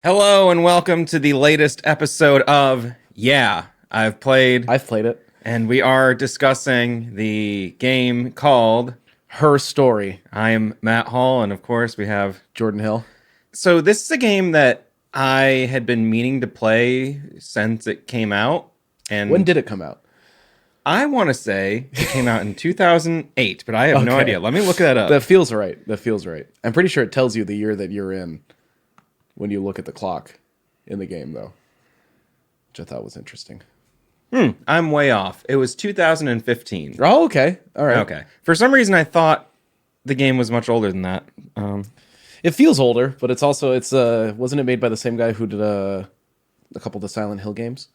Hello and welcome to the latest episode of Yeah, I've played, I've played it. and we are discussing the game called Her Story, I Am Matt Hall, and of course we have. Jordan Hill. So this is a game that I had been meaning to play since it came out, and When did it come out? I want to say it came out in 2008, but I have no Okay. idea. Let me look that up. That feels right. I'm pretty sure it tells you the year that you're in when you look at the clock in the game, though, which I thought was interesting. I'm way off. It was 2015. Oh, okay. All right. Okay. For some reason, I thought the game was much older than that. It feels older, but it's wasn't it made by the same guy who did a couple of the Silent Hill games?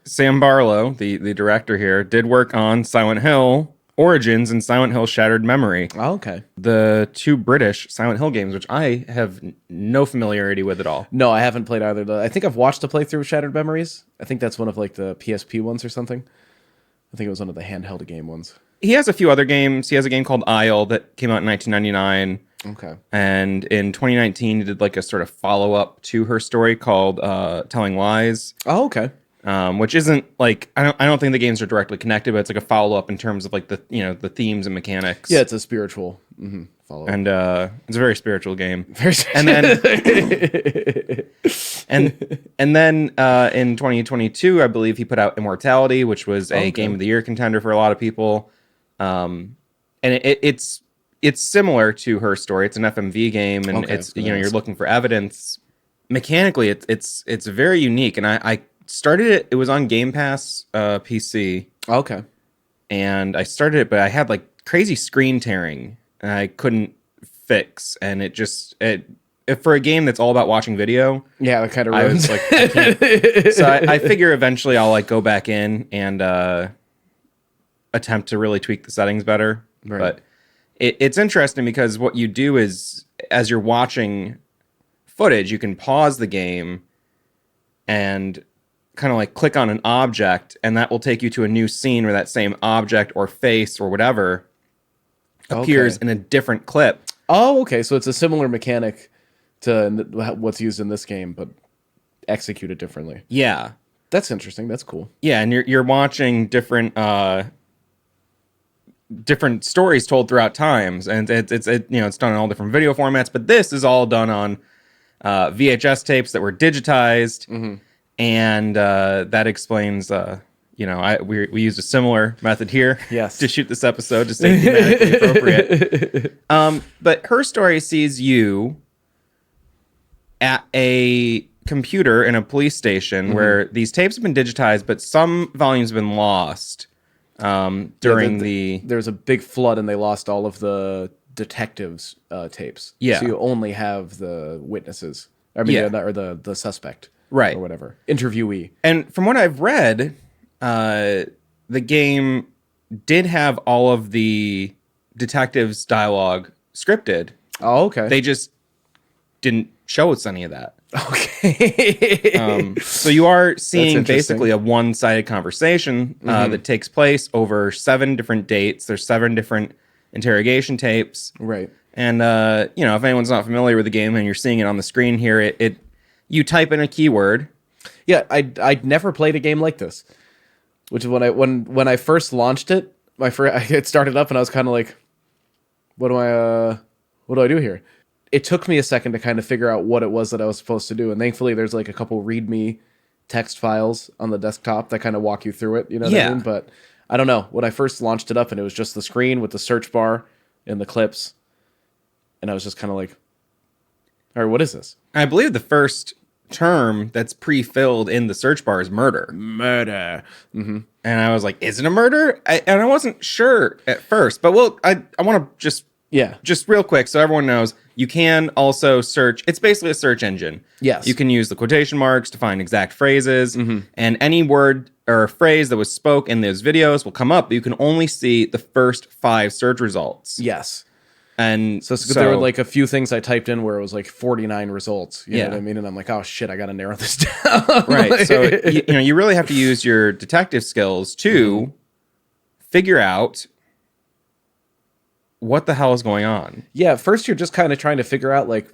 Sam Barlow, the director here, did work on Silent Hill Origins and Silent Hill Shattered Memory, Oh, okay. the two British Silent Hill games, which I have no familiarity with at all. No, I haven't played either. I think I've watched a playthrough of Shattered Memories. I think that's one of like the PSP ones or something. I think it was one of the handheld game ones. He has a few other games. He has a game called Isle that came out in 1999. Okay. And in 2019, he did like a sort of follow-up to her story called Telling Lies. Oh, okay. Which isn't like I don't think the games are directly connected, but it's like a follow up in terms of like the themes and mechanics. Yeah, it's a spiritual follow. And it's a very spiritual game. Very And then and then in 2022, I believe he put out Immortality, which was a Game of the Year contender for a lot of people. And it's similar to Her Story. It's an FMV game, and it's you're looking for evidence. Mechanically, it's very unique, and I started it. It was on Game Pass PC. Okay. And I started it, but I had like crazy screen tearing, and I couldn't fix. And for a game that's all about watching video, Yeah, that kind of I ruins. was like, I can't. So I figure eventually I'll like go back in and attempt to really tweak the settings better. Right. But it's interesting because what you do is, as you're watching footage, you can pause the game and kind of like click on an object, and that will take you to a new scene where that same object or face or whatever appears in a different clip. Oh, okay. So it's a similar mechanic to what's used in this game, but executed differently. Yeah. That's interesting. That's cool. Yeah, and you're watching different stories told throughout times, and it's done in all different video formats, but this is all done on VHS tapes that were digitized. And that explains, we used a similar method here to shoot this episode to stay thematically appropriate. But Her Story sees you at a computer in a police station where these tapes have been digitized, but some volumes have been lost during There's a big flood, and they lost all of the detectives' tapes. Yeah. So you only have the witnesses. I mean, or the suspect. Right. Or whatever. Interviewee. And from what I've read, the game did have all of the detectives' dialogue scripted. Oh, okay. They just didn't show us any of that. Okay. So you are seeing basically a one-sided conversation that takes place over 7 different dates. There's 7 different interrogation tapes. Right. And, if anyone's not familiar with the game and you're seeing it on the screen here, you type in a keyword. Yeah, I'd never played a game like this, which is when I first launched it. It started up and I was kind of like, what do I do here? It took me a second to kind of figure out what it was that I was supposed to do, and thankfully there's like a couple README text files on the desktop that kind of walk you through it. You know what I mean? But I don't know. When I first launched it up and it was just the screen with the search bar and the clips, and I was just kind of like, all right, what is this? I believe the first term that's pre-filled in the search bar is murder. Murder. And I was like, is it a murder? And I wasn't sure at first, but I want to just real quick so everyone knows, you can also search. It's basically a search engine. Yes. You can use the quotation marks to find exact phrases, and any word or phrase that was spoke in those videos will come up, but you can only see the first 5 search results. Yes. And so there were like a few things I typed in where it was like 49 results. You know what I mean? And I'm like, oh shit, I got to narrow this down. Right. So, you really have to use your detective skills to figure out what the hell is going on. Yeah. First, you're just kind of trying to figure out like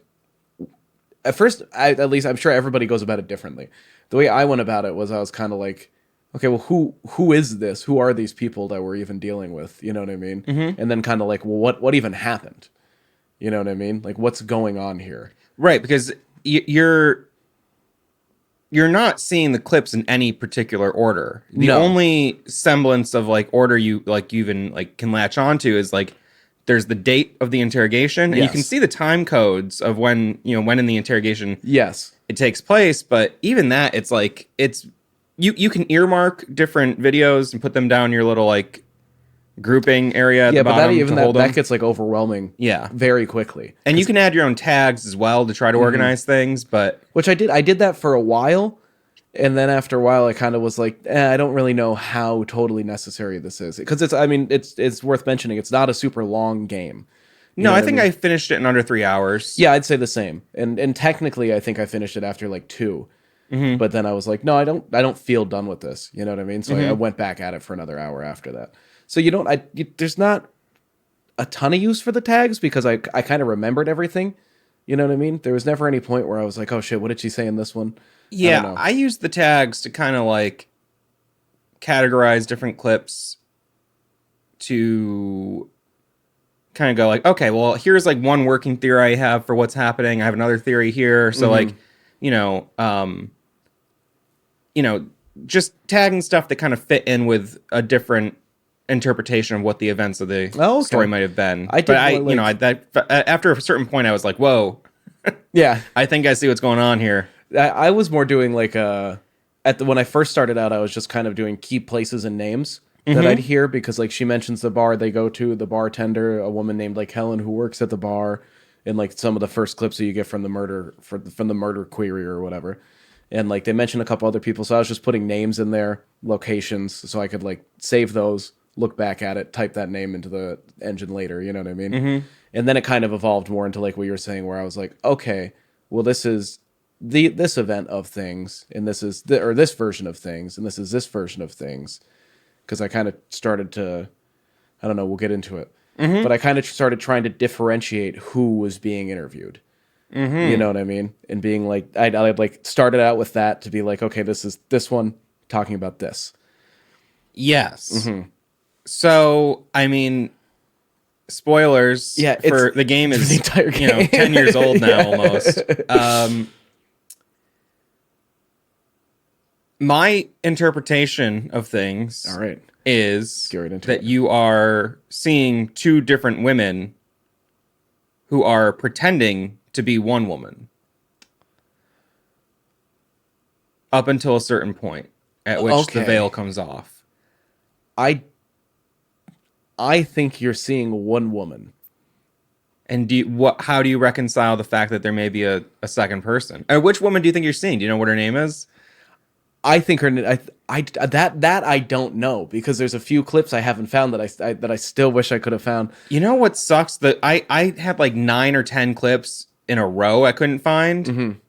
at first, at least I'm sure everybody goes about it differently. The way I went about it was I was kind of like, okay, well, who is this? Who are these people that we're even dealing with? You know what I mean? Mm-hmm. And then kind of like, well, what even happened? You know what I mean? Like, what's going on here? Right, because you're not seeing the clips in any particular order. The only semblance of like order you even like can latch onto is like there's the date of the interrogation, and you can see the time codes of when in the interrogation it takes place. But even that, it's like you can earmark different videos and put them down your little like grouping area at the bottom that gets like overwhelming very quickly. And you can add your own tags as well to try to organize things, but which I did that for a while, and then after a while I kind of was like, I don't really know how totally necessary this is, because it's worth mentioning it's not a super long game. No, I think I finished it in under 3 hours. Yeah, I'd say the same. And technically I think I finished it after like 2. Mm-hmm. But then I was like, no, I don't feel done with this. You know what I mean? So I went back at it for another hour after that. So there's not a ton of use for the tags because I kind of remembered everything. You know what I mean? There was never any point where I was like, oh shit, what did she say in this one? Yeah, I used the tags to kind of like categorize different clips to kind of go like, okay, well, here's like one working theory I have for what's happening. I have another theory here. So like, just tagging stuff that kind of fit in with a different interpretation of what the events of the story might have been. After a certain point, I was like, whoa. Yeah. I think I see what's going on here. I was more doing like when I first started out, I was just kind of doing key places and names that I'd hear, because like she mentions the bar they go to, the bartender, a woman named like Helen who works at the bar, and like some of the first clips that you get from the murder query or whatever. And like they mentioned a couple other people, so I was just putting names in there, locations, so I could like save those, look back at it, type that name into the engine later, you know what I mean? Mm-hmm. And then it kind of evolved more into like what you were saying, where I was like, okay, well, this is this event of things, and this is this version of things, and this is this version of things. Because I kind of started to, I don't know, we'll get into it, but I kind of started trying to differentiate who was being interviewed. Mm-hmm. You know what I mean? And being like, I'd like started out with that to be like, okay, this is this one talking about this. Yes. Mm-hmm. So, I mean, spoilers for the game is, the entire game. 10 years old now almost. My interpretation of things is that you are seeing two different women who are pretending to be one woman up until a certain point at which the veil comes off. I think you're seeing one woman. And how do you reconcile the fact that there may be a second person? Or which woman do you think you're seeing? Do you know what her name is? I think that I don't know, because there's a few clips I haven't found that I still wish I could have found. You know what sucks? That I had like 9 or 10 clips in a row I couldn't find, and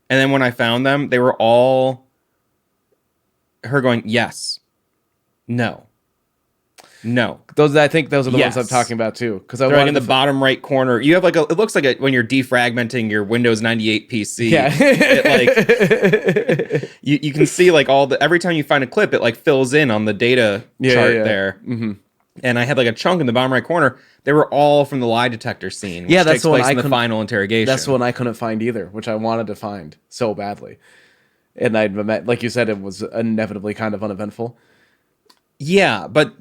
then when I found them, they were all her going yes, no. I think those are the ones I'm talking about too. Because I like in the bottom right corner, you have like it looks like when you're defragmenting your Windows 98 PC. Yeah, you can see like every time you find a clip, it like fills in on the data chart there. Mm-hmm. And I had like a chunk in the bottom right corner. They were all from the lie detector scene. Which that's takes the one place in the final interrogation. That's the one I couldn't find either, which I wanted to find so badly. And like you said, it was inevitably kind of uneventful. Yeah, but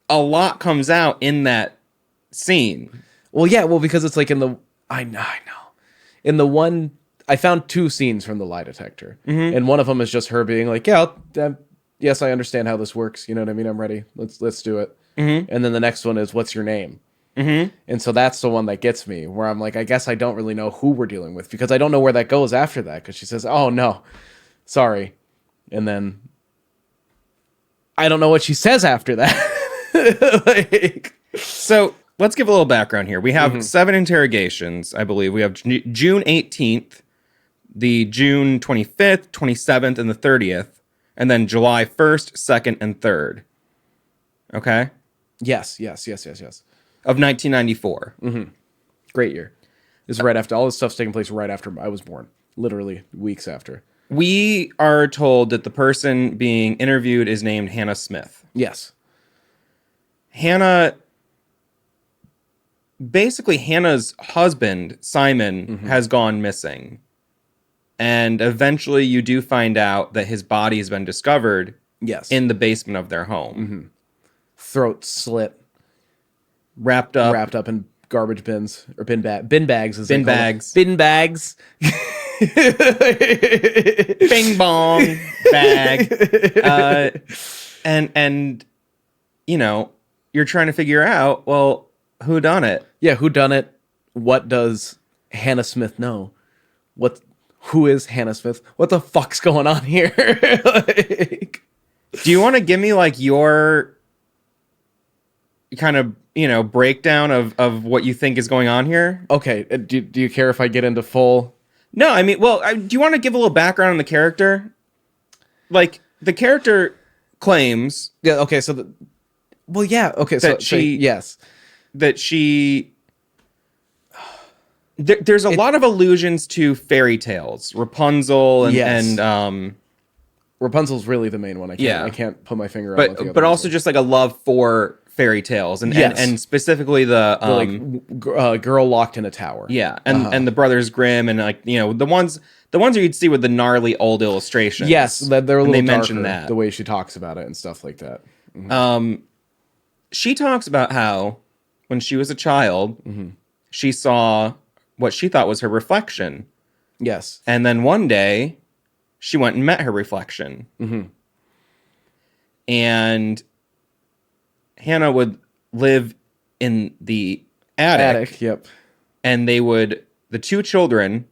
a lot comes out in that scene. Well, because it's like I know. In the one, I found 2 scenes from the lie detector, and one of them is just her being like, yes, I understand how this works. You know what I mean? I'm ready. Let's do it. Mm-hmm. And then the next one is, what's your name? Mm-hmm. And so that's the one that gets me, where I'm like, I guess I don't really know who we're dealing with, because I don't know where that goes after that, because she says, oh, no, sorry. And then I don't know what she says after that. So let's give a little background here. We have 7 interrogations, I believe. We have June 18th, the June 25th, 27th, and the 30th, and then July 1st, 2nd, and 3rd. Okay? Yes. Of 1994. Mm-hmm. Great year. Is right after all this stuff's taking place right after I was born, literally weeks after. We are told that the person being interviewed is named Hannah Smith. Yes. Basically Hannah's husband, Simon, has gone missing. And eventually you do find out that his body has been discovered in the basement of their home. Throat slit. Wrapped up In garbage bins or bin bags. As bin bags. Bin bags. Bing bong bag. And you know, you're trying to figure out, well, who done it? Yeah, who done it? What does Hannah Smith know? Who is Hannah Smith? What the fuck's going on here? Like, do you want to give me like your kind of, you know, breakdown of what you think is going on here? okay, do you care if I get into full? No, I mean, well, do you want to give a little background on the character? Like, the character claims... Yeah, okay, so... well, yeah, okay, so... yes. That she... There's a lot of allusions to fairy tales. Rapunzel and Rapunzel's really the main one. I can't put my finger on what the other but ones also are. just like a love for fairy tales and specifically the girl locked in a tower. Yeah, and the Brothers Grimm and like, you know, the ones where you'd see with the gnarly old illustrations. Yes, they're a little they darker, mention that the way she talks about it and stuff like that. She talks about how when she was a child, she saw what she thought was her reflection. Yes. And then one day, she went and met her reflection. And Hannah would live in the attic. Yep. And the two children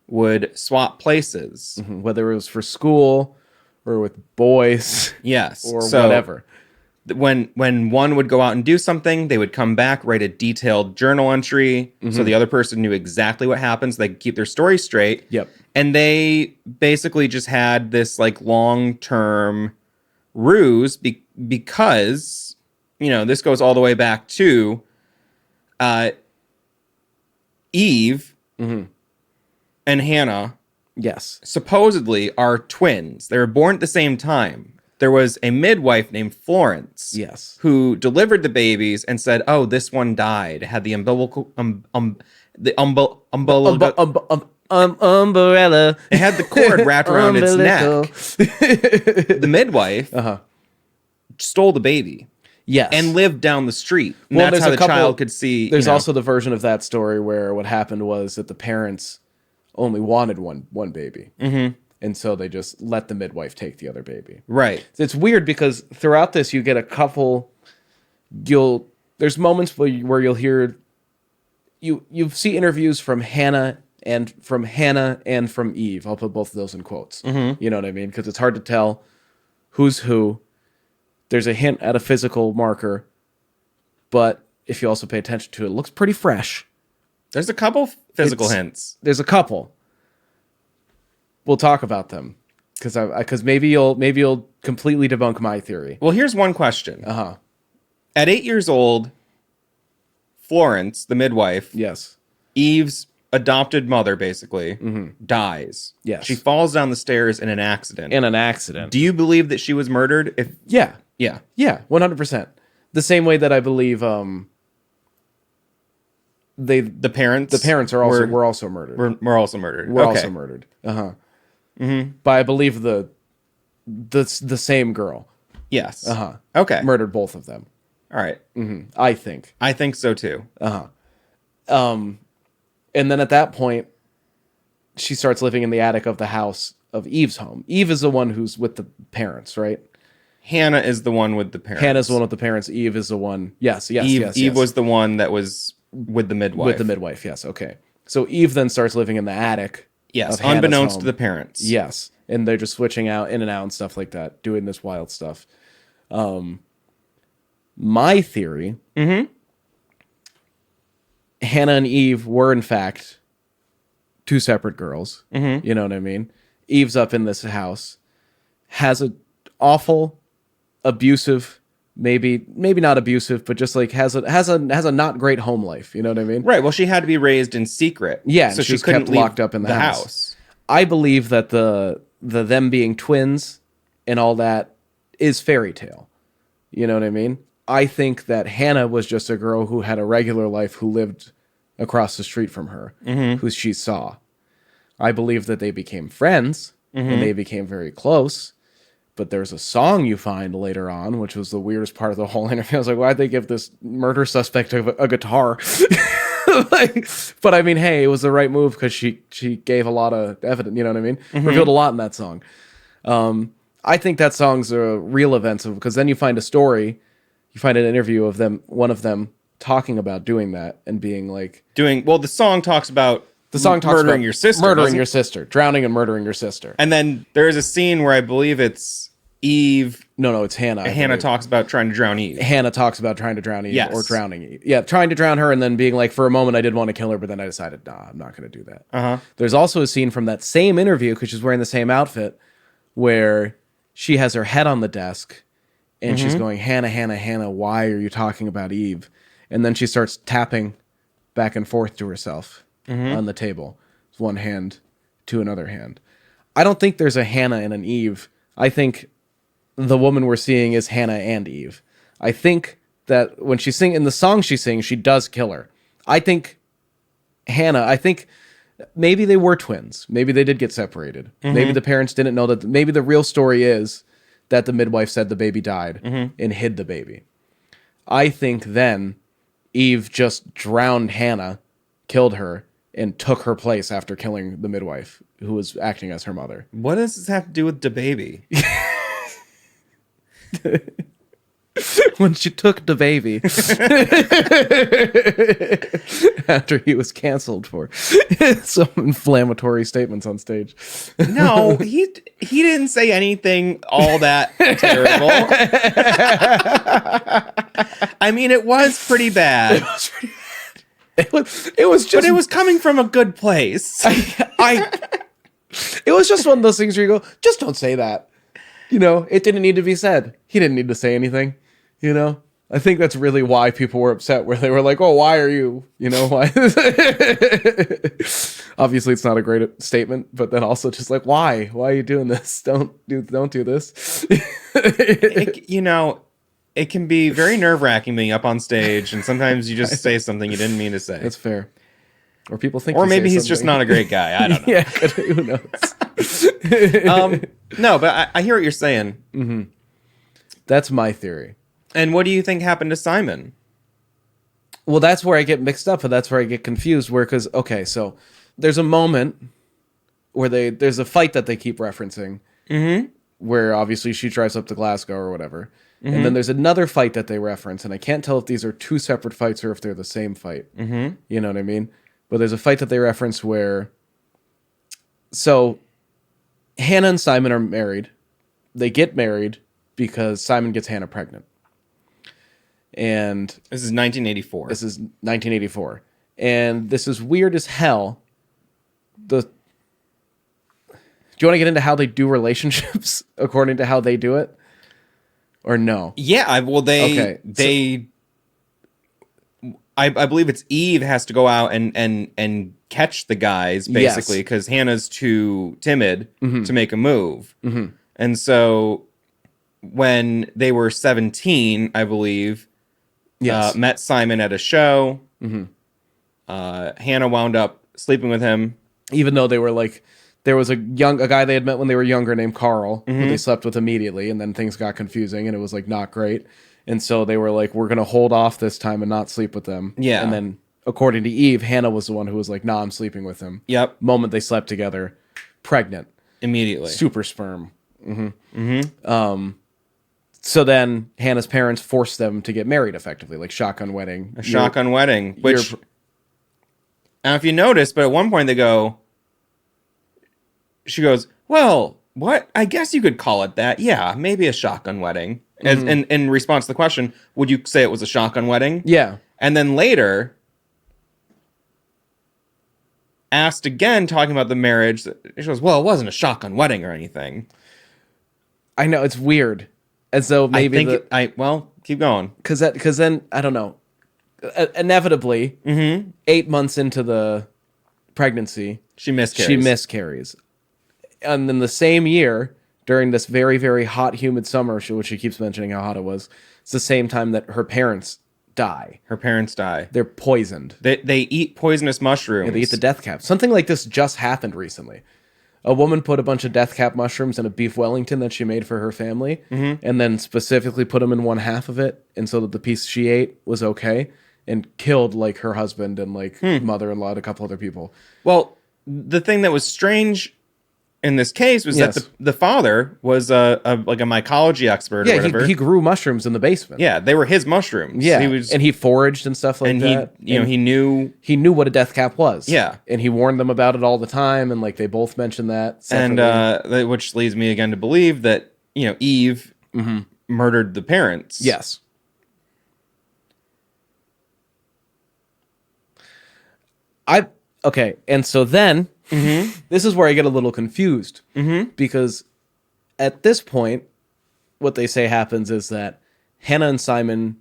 would swap places. Whether it was for school or with boys. Yes. Or whatever. When one would go out and do something, they would come back, write a detailed journal entry, so the other person knew exactly what happens. They could keep their story straight. Yep. And they basically just had this like long-term ruse because, you know, this goes all the way back to Eve and Hannah. Yes. Supposedly are twins. They were born at the same time. There was a midwife named Florence. Yes. Who delivered the babies and said, "Oh, this one died. It had the umbilical umbrella. It had the cord wrapped around its neck." The midwife stole the baby. Yes. And lived down the street. And Well, that's how the child could see. There's also the version of that story where what happened was that the parents only wanted one baby. And so they just let the midwife take the other baby. Right. It's weird because throughout this you get a couple. There's moments where you'll hear. You see interviews from Hannah and from Eve. I'll put both of those in quotes. You know what I mean? Because it's hard to tell who's who. There's a hint at a physical marker, but if you also pay attention to it, it looks pretty fresh. There's a couple physical hints. There's a couple. We'll talk about them because maybe you'll completely debunk my theory. Well, here's one question. At 8 years old, Florence, the midwife, yes, Eve's adopted mother, basically, dies. Yes, she falls down the stairs in an accident. Do you believe that she was murdered? Yeah, 100%. The same way that I believe the parents were also murdered. We're also murdered. We're also murdered. But I believe the same girl. Yes. Okay. Murdered both of them. All right. I think so too. And then at that point, she starts living in the attic of the house of Eve's home. Eve is the one who's with the parents, right? Hannah is the one with the parents. Hannah's the one with the parents. Eve is the one. Yes. Eve was the one that was with the midwife. Yes. Okay. So Eve then starts living in the attic. Yes, unbeknownst to the parents. Yes. And they're just switching out in and out and stuff like that, doing this wild stuff. My theory, Hannah and Eve were in fact two separate girls. You know what I mean? Eve's up in this house, has an awful, abusive maybe not abusive, but just like has a not great home life. You know what I mean? Right. Well, she had to be raised in secret. Yeah, So and she was couldn't kept leave locked up in the house. house. I believe that the them being twins and all that is fairy tale. You know what I mean? I think that Hannah was just a girl who had a regular life who lived across the street from her, who she saw. I believe that they became friends and they became very close. But there's a song you find later on, which was the weirdest part of the whole interview. I was like, why'd they give this murder suspect a guitar? But I mean, hey, it was the right move because she gave a lot of evidence. You know what I mean? Revealed a lot in that song. I think that song's a real event because then you find a story, you find an interview of one of them talking about doing that and being like, the song talks about murdering your sister, murdering your sister, drowning and murdering your sister. And then there is a scene where I believe it's Eve. No, it's Hannah. Hannah talks about trying to drown Eve. Hannah talks about trying to drown Eve or Yes. drowning Eve. Yeah, trying to drown her and then being like, for a moment I did want to kill her, but then I decided, nah, I'm not going to do that. There's also a scene from that same interview, because she's wearing the same outfit, where she has her head on the desk and she's going, Hannah, Hannah, Hannah, why are you talking about Eve? And then she starts tapping back and forth to herself on the table. One hand to another hand. I don't think there's a Hannah and an Eve. I think the woman we're seeing is Hannah and Eve. I think that when she in the song she sings, she does kill her. I think maybe they were twins. Maybe they did get separated. Maybe the parents didn't know that. Maybe the real story is that the midwife said the baby died and hid the baby. I think then Eve just drowned Hannah, killed her, and took her place after killing the midwife who was acting as her mother. What does this have to do with the baby? When she took the baby after he was canceled for some inflammatory statements on stage. No, he didn't say anything all that terrible. I mean, it was pretty bad. It was just, but it was coming from a good place. it was just one of those things where you go, just don't say that. You know, it didn't need to be said. He didn't need to say anything. You know, I think that's really why people were upset, where they were like, oh, why are you, why? Obviously, it's not a great statement, but then also just like, why? Why are you doing this? Don't do this. It can be very nerve-wracking being up on stage, and sometimes you just say something you didn't mean to say. That's fair. Or people think, or maybe he's just not a great guy. I don't know. Yeah, who knows? No, but I hear what you're saying. Mm-hmm. That's my theory. And what do you think happened to Simon? Well, that's where I get mixed up, and that's where I get confused. So there's a moment where there's a fight that they keep referencing, where obviously she drives up to Glasgow or whatever. And then there's another fight that they reference, and I can't tell if these are two separate fights or if they're the same fight. You know what I mean? But there's a fight that they reference where... So, Hannah and Simon are married. They get married because Simon gets Hannah pregnant. And... This is 1984. This is 1984. And this is weird as hell. Do you want to get into how they do relationships according to how they do it? Or no? Yeah, I believe it's Eve has to go out and catch the guys, basically, because Hannah's too timid to make a move. And so when they were 17, I believe, met Simon at a show. Hannah wound up sleeping with him. Even though they were like... There was a guy they had met when they were younger named Carl, who they slept with immediately, and then things got confusing, and it was like not great. And so they were like, we're going to hold off this time and not sleep with them. Yeah. And then, according to Eve, Hannah was the one who was like, nah, I'm sleeping with him. Yep. Moment they slept together, pregnant. Immediately. Super sperm. So then Hannah's parents forced them to get married, effectively, like shotgun wedding. A shotgun wedding, which... Now, if you notice, but at one point they go... She goes, well, what? I guess you could call it that. Yeah, maybe a shotgun wedding. And in response to the question, would you say it was a shotgun wedding? Yeah. And then later, asked again, talking about the marriage, she goes, well, it wasn't a shotgun wedding or anything. I know, it's weird. And so maybe keep going. because then I don't know. Inevitably, 8 months into the pregnancy, She miscarries. She miscarries. And then the same year, during this very, very hot, humid summer, which she keeps mentioning how hot it was, it's the same time that her parents die. Her parents die. They're poisoned. They eat poisonous mushrooms. Yeah, they eat the death cap. Something like this just happened recently. A woman put a bunch of death cap mushrooms in a beef Wellington that she made for her family, and then specifically put them in one half of it, and so that the piece she ate was okay, and killed like her husband and like mother-in-law and a couple other people. Well, the thing that was strange in this case was that the father was a mycology expert or whatever. He grew mushrooms in the basement. Yeah, they were his mushrooms. Yeah, and he foraged and stuff like that. He knew what a death cap was. Yeah, and he warned them about it all the time, and like they both mentioned that separately. And which leads me again to believe that Eve murdered the parents. Yes. Okay, and so then this is where I get a little confused because at this point, what they say happens is that Hannah and Simon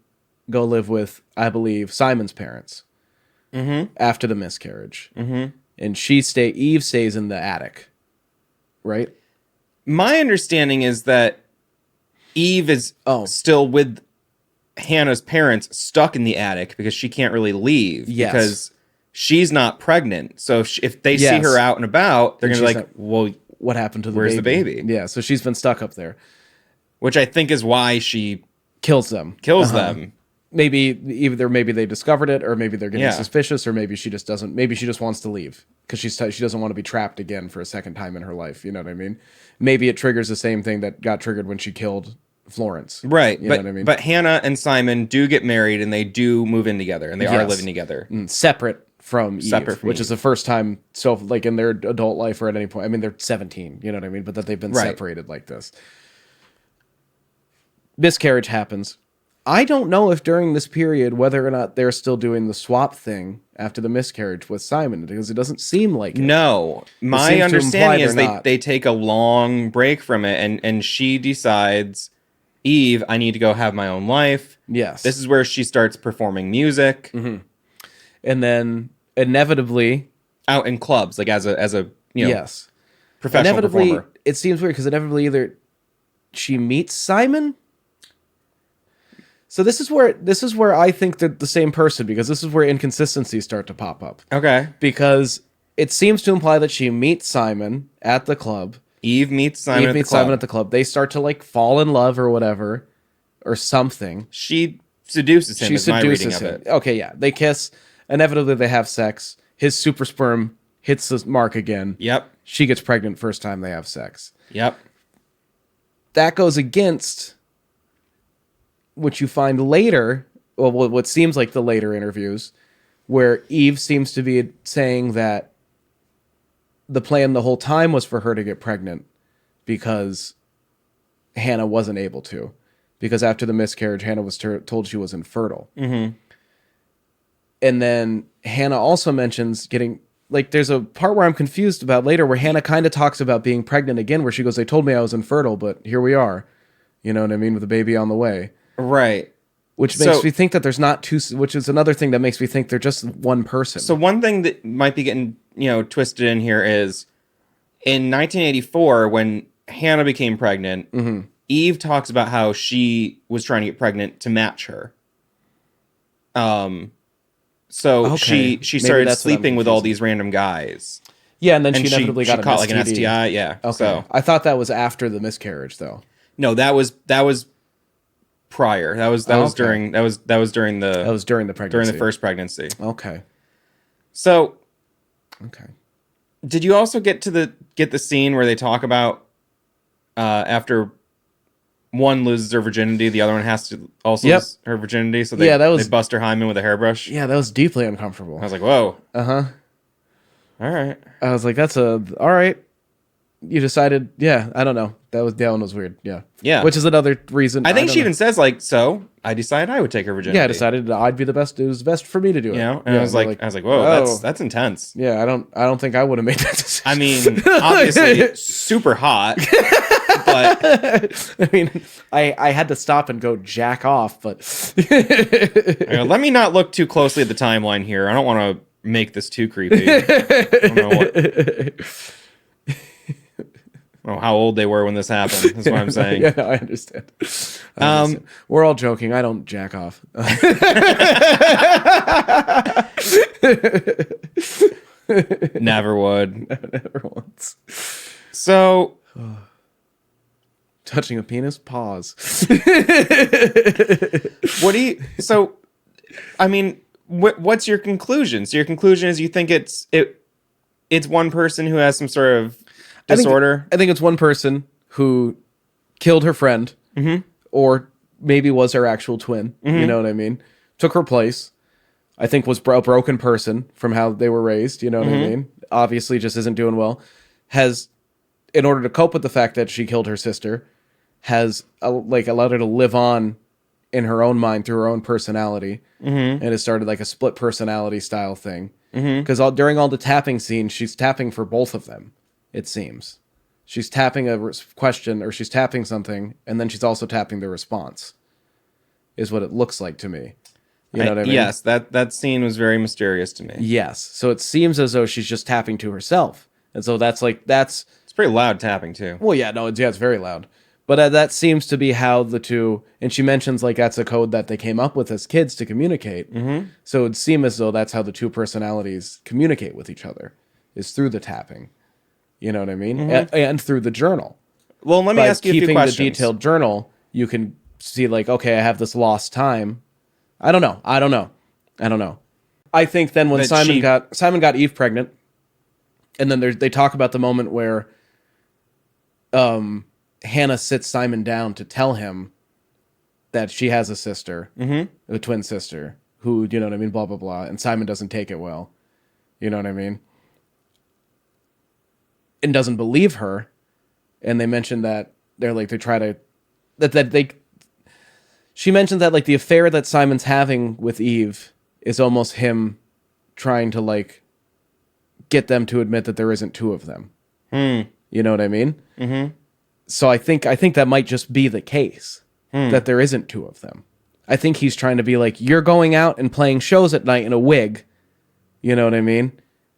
go live with, I believe, Simon's parents after the miscarriage, and Eve stays in the attic, right? My understanding is that Eve is still with Hannah's parents, stuck in the attic because she can't really leave because she's not pregnant. So if they see her out and about, they're going to be like, well, what happened to the where's baby? the baby? Yeah, so she's been stuck up there. Which I think is why she kills them. Maybe they discovered it, or maybe they're getting suspicious, or maybe she just doesn't. Maybe she just wants to leave because she doesn't want to be trapped again for a second time in her life. You know what I mean? Maybe it triggers the same thing that got triggered when she killed Florence. Right. You know what I mean? But Hannah and Simon do get married, and they do move in together, and they are living together. Separate from Eve, which is the first time, so like in their adult life or at any point. I mean, they're 17, you know what I mean? But that they've been separated like this. Miscarriage happens. I don't know if during this period, whether or not they're still doing the swap thing after the miscarriage with Simon, because it doesn't seem like it. No. My understanding is they take a long break from it, and she decides, Eve, I need to go have my own life. Yes. This is where she starts performing music. And then inevitably out in clubs, like as a professional inevitably performer. It seems weird because inevitably either she meets Simon. So this is where I think they're the same person, because this is where inconsistencies start to pop up. Okay. Because it seems to imply that she meets Simon at the club. Eve meets Simon at the club. They start to like fall in love or whatever, or something. She seduces him. My reading of it. Okay, yeah. They kiss. Inevitably, they have sex. His super sperm hits the mark again. Yep. She gets pregnant first time they have sex. Yep. That goes against what you find later, well, what seems like the later interviews, where Eve seems to be saying that the plan the whole time was for her to get pregnant because Hannah wasn't able to. Because after the miscarriage, Hannah was told she was infertile. And then Hannah also mentions getting, like, there's a part where I'm confused about later where Hannah kind of talks about being pregnant again, where she goes, they told me I was infertile, but here we are. You know what I mean? With a baby on the way. Right. Which makes me think that there's not two, which is another thing that makes me think they're just one person. So one thing that might be getting, twisted in here is in 1984, when Hannah became pregnant, Eve talks about how she was trying to get pregnant to match her. So she started sleeping with all these random guys. Yeah, and then she inevitably got caught an like an STI. Yeah. Okay. So I thought that was after the miscarriage, though. No, that was prior. That was during the pregnancy. During the first pregnancy. Okay. So okay. Did you also get the scene where they talk about after one loses her virginity, the other one has to also lose her virginity, so they bust her hymen with a hairbrush? Yeah, that was deeply uncomfortable. I was like, whoa. Uh-huh. All right. I was like, all right. You decided, I don't know. that one was weird. Yeah. Yeah. Which is another reason. I think she don't even know. says like, so I decided I would take her virginity. Yeah, I decided I'd be the best. It was best for me to do it. You know, and yeah, I was like, whoa, oh. that's intense. Yeah, I don't think I would have made that decision. I mean, obviously super hot, but I mean, I had to stop and go jack off, but let me not look too closely at the timeline here. I don't want to make this too creepy. I don't know how old they were when this happened. That's what I'm saying. Yeah, no, I understand. We're all joking. I don't jack off. Never would. Never once. So, touching a penis, pause. What do you? So, I mean, what's your conclusion? So your conclusion is you think it's one person who has some sort of disorder? I think it's one person who killed her friend, or maybe was her actual twin. You know what I mean? Took her place. I think was a broken person from how they were raised. You know what I mean? Obviously, just isn't doing well. Has, in order to cope with the fact that she killed her sister, has allowed her to live on in her own mind through her own personality, and has started like a split personality style thing. Because during all the tapping scenes, she's tapping for both of them. It seems she's tapping a question, or she's tapping something, and then she's also tapping the response. Is what it looks like to me. You know what I mean? Yes, that scene was very mysterious to me. Yes, so it seems as though she's just tapping to herself, and so that's. It's pretty loud tapping too. Well, yeah, no, it's very loud. But that seems to be how the two, and she mentions like that's a code that they came up with as kids to communicate. So it'd seem as though that's how the two personalities communicate with each other, is through the tapping. You know what I mean? And through the journal. Well, let me ask you a few keeping questions. the detailed journal, you can see like, okay, I have this lost time. I don't know. I think then when Simon got Eve pregnant, and then they talk about the moment where Hannah sits Simon down to tell him that she has a sister, a twin sister, who, you know what I mean, blah, blah, blah, and Simon doesn't take it well. You know what I mean? And doesn't believe her, and they mention that she mentioned that like the affair that Simon's having with Eve is almost him trying to like get them to admit that there isn't two of them. You know what I mean? So I think that might just be the case, that there isn't two of them. I think he's trying to be like, you're going out and playing shows at night in a wig, you know what I mean?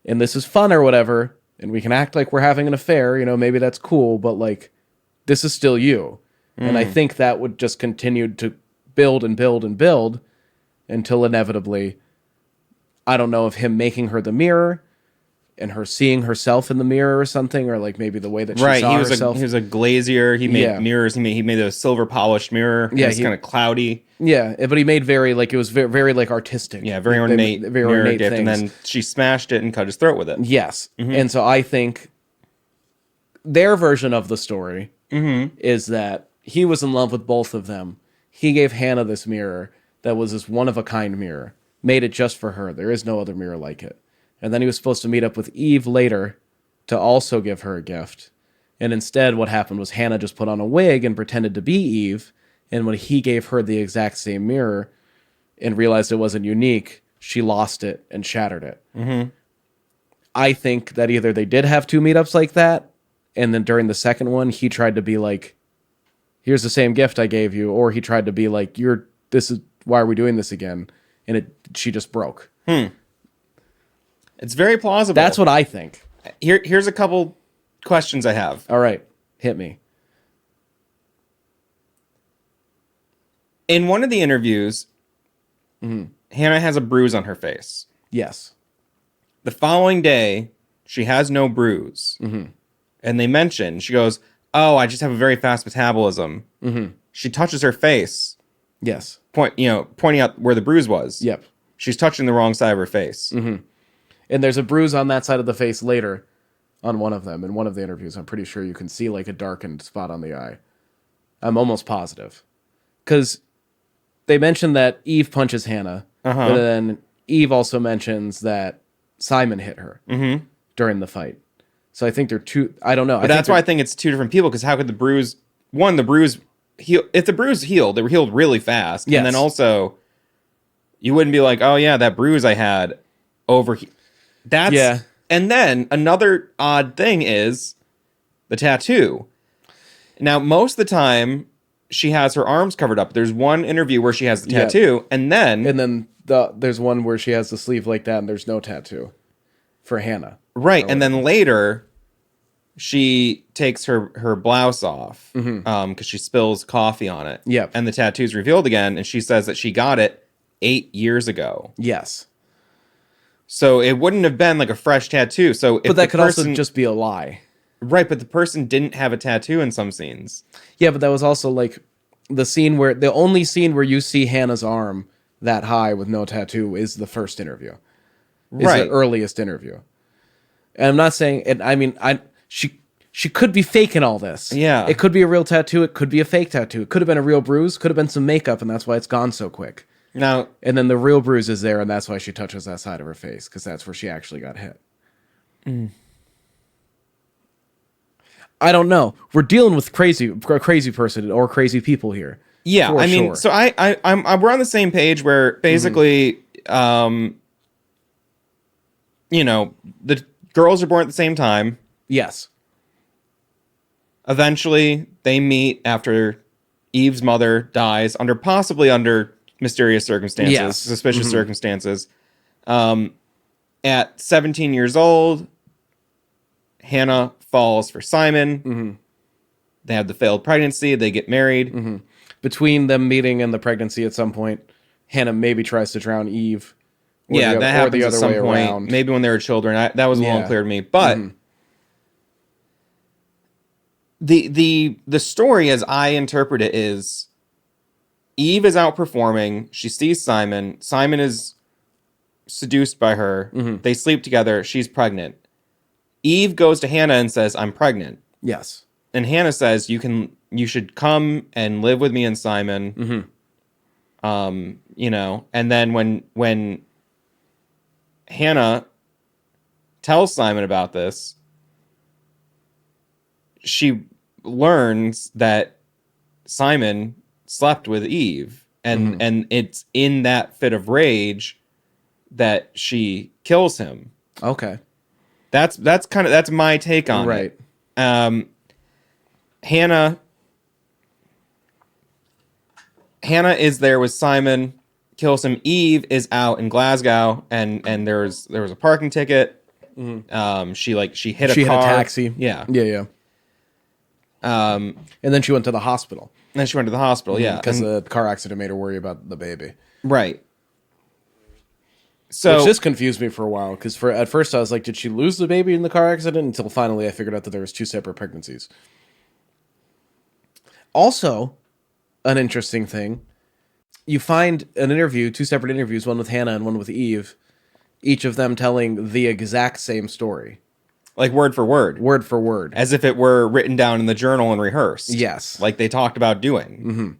And this is fun or whatever, and we can act like we're having an affair, you know, maybe that's cool, but like, this is still you. And I think that would just continue to build and build and build until inevitably, I don't know if him making her the mirror and her seeing herself in the mirror or something, or like maybe the way that she saw herself. He was a glazier. He made mirrors. He made a silver polished mirror. Yeah, it's kind of cloudy. Yeah, but he made it was very, very like artistic. Yeah, very ornate, very ornate gift. And then she smashed it and cut his throat with it. Yes, and so I think their version of the story is that he was in love with both of them. He gave Hannah this mirror that was this one of a kind mirror, made it just for her. There is no other mirror like it. And then he was supposed to meet up with Eve later to also give her a gift. And instead, what happened was Hannah just put on a wig and pretended to be Eve. And when he gave her the exact same mirror and realized it wasn't unique, she lost it and shattered it. I think that either they did have two meetups like that, and then during the second one, he tried to be like, here's the same gift I gave you. Or he tried to be like, why are we doing this again? And she just broke. It's very plausible. That's what I think. Here's a couple questions I have. All right. Hit me. In one of the interviews, Hannah has a bruise on her face. Yes. The following day, she has no bruise. And they mention, she goes, oh, I just have a very fast metabolism. She touches her face. Yes. Pointing out where the bruise was. Yep. She's touching the wrong side of her face. And there's a bruise on that side of the face later on one of them. In one of the interviews, I'm pretty sure you can see like a darkened spot on the eye. I'm almost positive. Because they mentioned that Eve punches Hannah. But then Eve also mentions that Simon hit her during the fight. So I think they're two. I don't know. But that's why I think it's two different people, because how could the bruise heal? If the bruise healed, they were healed really fast. Yes. And then also, you wouldn't be like, oh yeah, that bruise I had over here. That's, Yeah. And then another odd thing is the tattoo. Now, most of the time, she has her arms covered up. There's one interview where she has the tattoo, and then there's one where she has the sleeve like that, and there's no tattoo for Hannah. right, and then later, she takes her blouse off because she spills coffee on it. Yep. And the tattoo's revealed again, and she says that she got it 8 years ago. Yes. So it wouldn't have been like a fresh tattoo. So if But that the could person, also just be a lie. right, but the person didn't have a tattoo in some scenes. Yeah, but that was also like the only scene where you see Hannah's arm that high with no tattoo is the first interview. Is Right. the earliest interview. And I'm not saying, and I mean, she could be faking all this. Yeah. It could be a real tattoo. It could be a fake tattoo. It could have been a real bruise. Could have been some makeup, and that's why it's gone so quick. Now, And then the real bruise is there, and that's why she touches that side of her face, because that's where she actually got hit. I don't know. We're dealing with a crazy person or crazy people here. yeah, For I mean, sure. so I'm we're on the same page where basically, you know, the girls are born at the same time. Yes. Eventually, they meet after Eve's mother dies possibly under mysterious circumstances, Yes. suspicious circumstances. At 17 years old, Hannah falls for Simon. They have the failed pregnancy. They get married. Between them meeting and the pregnancy at some point, Hannah maybe tries to drown Eve. Yeah, that happens at some point. Around. Maybe when they were children. That was a little unclear to me. But the story, as I interpret it, is Eve is outperforming. She sees Simon. Simon is seduced by her. They sleep together. She's pregnant. Eve goes to Hannah and says, "I'm pregnant." Yes. And Hannah says, you should come and live with me and Simon." You know, and then when Hannah tells Simon about this, she learns that Simon slept with Eve, and it's in that fit of rage that she kills him. Okay. That's my take on Right. it. Hannah is there with Simon, kills him. Eve is out in Glasgow, and there was a parking ticket. She hit a car. taxi. Yeah. Yeah. And then she went to the hospital. Then she went to the hospital. Yeah, Because the car accident made her worry about the baby. right. So Which this confused me for a while, because at first I was like, did she lose the baby in the car accident? Until finally I figured out that there was two separate pregnancies. Also, an interesting thing, you find an interview, two separate interviews, one with Hannah and one with Eve, each of them telling the exact same story. like word for word, Word for word. as if it were written down in the journal and rehearsed. Yes. like they talked about doing.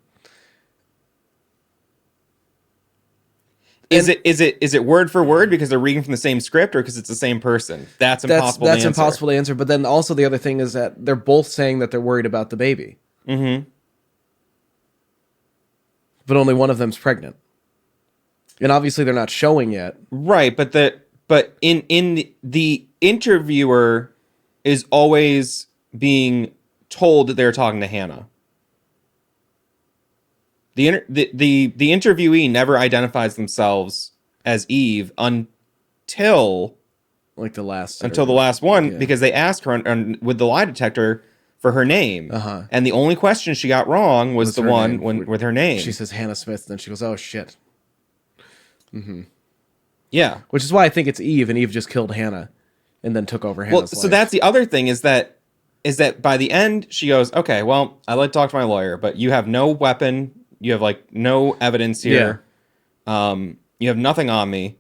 Is it word for word because they're reading from the same script, or because it's the same person? That's impossible. That's to answer. impossible to answer. But then also the other thing is that they're both saying that they're worried about the baby. But only one of them's pregnant. And obviously they're not showing yet. Right, but the interviewer is always being told that they're talking to Hannah. The interviewee never identifies themselves as Eve until Like the last one, Yeah. because they asked her with the lie detector for her name, and the only question she got wrong was the her one name. with her name. She says Hannah Smith, and then she goes, oh shit. Yeah. Which is why I think it's Eve, and Eve just killed Hannah and then took over Hannah's life. So that's the other thing, is that by the end she goes, okay, well, I like to talk to my lawyer, but you have no weapon, you have like no evidence here, you have nothing on me,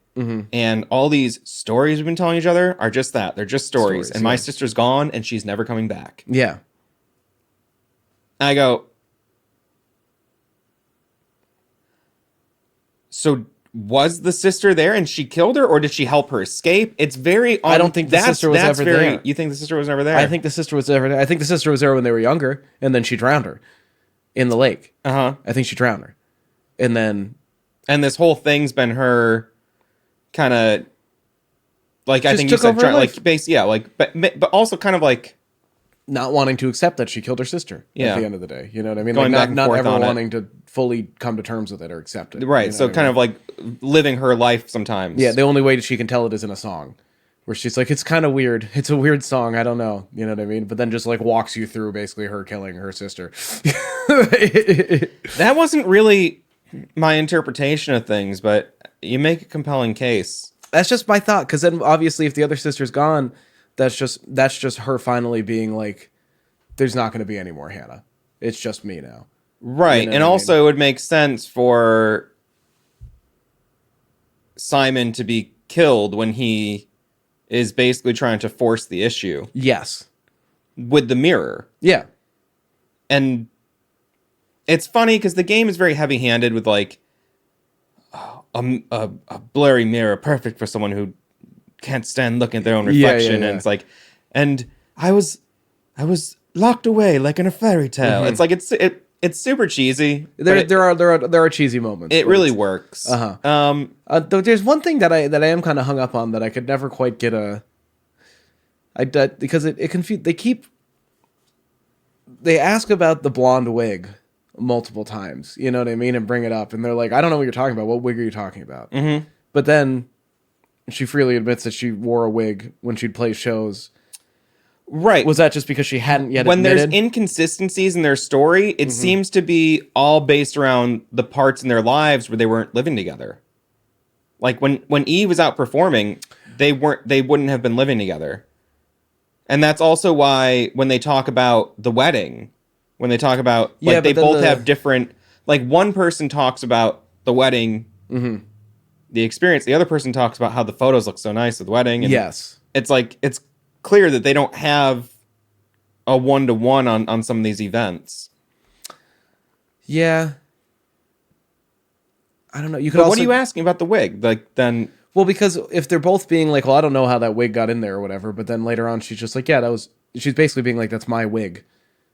and all these stories we've been telling each other are just that, they're just stories, and my sister's gone and she's never coming back. Yeah. I go, so was the sister there and she killed her, or did she help her escape? It's very. I don't think the sister was ever there. You think the sister was never there? I think the sister was ever there. I think the sister was there when they were younger, and then she drowned her in the lake. I think she drowned her, and then this whole thing's been her kind of like, I think you took said over her life. like base, yeah, like but also kind of like not wanting to accept that she killed her sister Yeah. at the end of the day. You know what I mean? Going like back and not forth ever on it. wanting to fully come to terms with it or accept it. right. You know So what I kind mean? of like living her life sometimes. Yeah, the only way that she can tell it is in a song. Where she's like, it's kind of weird. It's a weird song. I don't know. You know what I mean? But then just like walks you through basically her killing her sister. That wasn't really my interpretation of things, but you make a compelling case. That's just my thought. Because then obviously if the other sister's gone, that's just her finally being like, there's not going to be any more Hannah. It's just me now. Right. You know And what I also mean? it would make sense for Simon to be killed when he is basically trying to force the issue Yes. with the mirror. Yeah. And it's funny because the game is very heavy-handed with like a blurry mirror, perfect for someone who can't stand looking at their own reflection. yeah. And it's like, and I was locked away like in a fairy tale. It's like it's super cheesy. but There are cheesy moments. it but really it's- works. Though there's one thing that I am kind of hung up on that I could never quite get because it confused. They ask about the blonde wig multiple times, you know what I mean, and bring it up, and they're like, I don't know what you're talking about. What wig are you talking about? Mm-hmm. But then she freely admits that she wore a wig when she'd play shows. Right. Was that just because she hadn't yet when admitted? there's inconsistencies in their story, it seems to be all based around the parts in their lives where they weren't living together. Like when Eve was out performing, they wouldn't have been living together. And that's also why when they talk about the wedding, when they talk about Yeah, like they but then both have different, like one person talks about the wedding, the experience, the other person talks about how the photos look so nice of the wedding. And Yes. it's like it's clear that they don't have a one-to-one on some of these events. Yeah. I don't know. You could But also, what are you asking about the wig? Like then Well, because if they're both being like, well, I don't know how that wig got in there or whatever, but then later on she's just like, yeah, she's basically being like, that's my wig.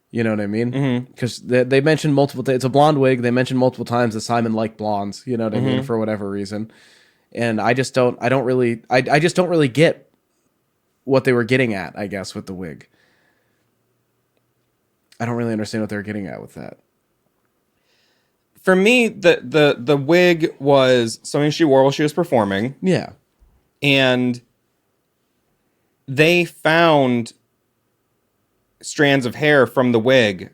You know what I mean? Because they mentioned it's a blonde wig. They mentioned multiple times that Simon liked blondes, you know what I mean, for whatever reason. And I just don't really get what they were getting at, I guess, with the wig. I don't really understand what they were getting at with that. for me, the wig was something she wore while she was performing, Yeah. and they found strands of hair from the wig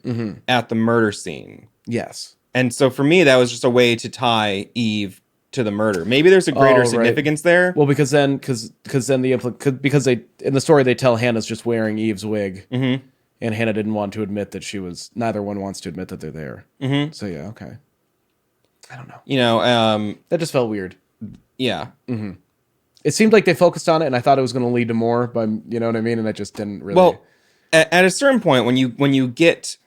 at the murder scene. Yes. And so for me, that was just a way to tie Eve to the murder. Maybe there's a greater right. significance there. Well, because then because they in the story they tell Hannah's just wearing Eve's wig, and Hannah didn't want to admit that neither one wants to admit that they're there. So yeah, okay. I don't know. You know, That just felt weird. yeah. It seemed like they focused on it, and I thought it was going to lead to more, but you know what I mean. And I just didn't really. Well, at a certain point, when you get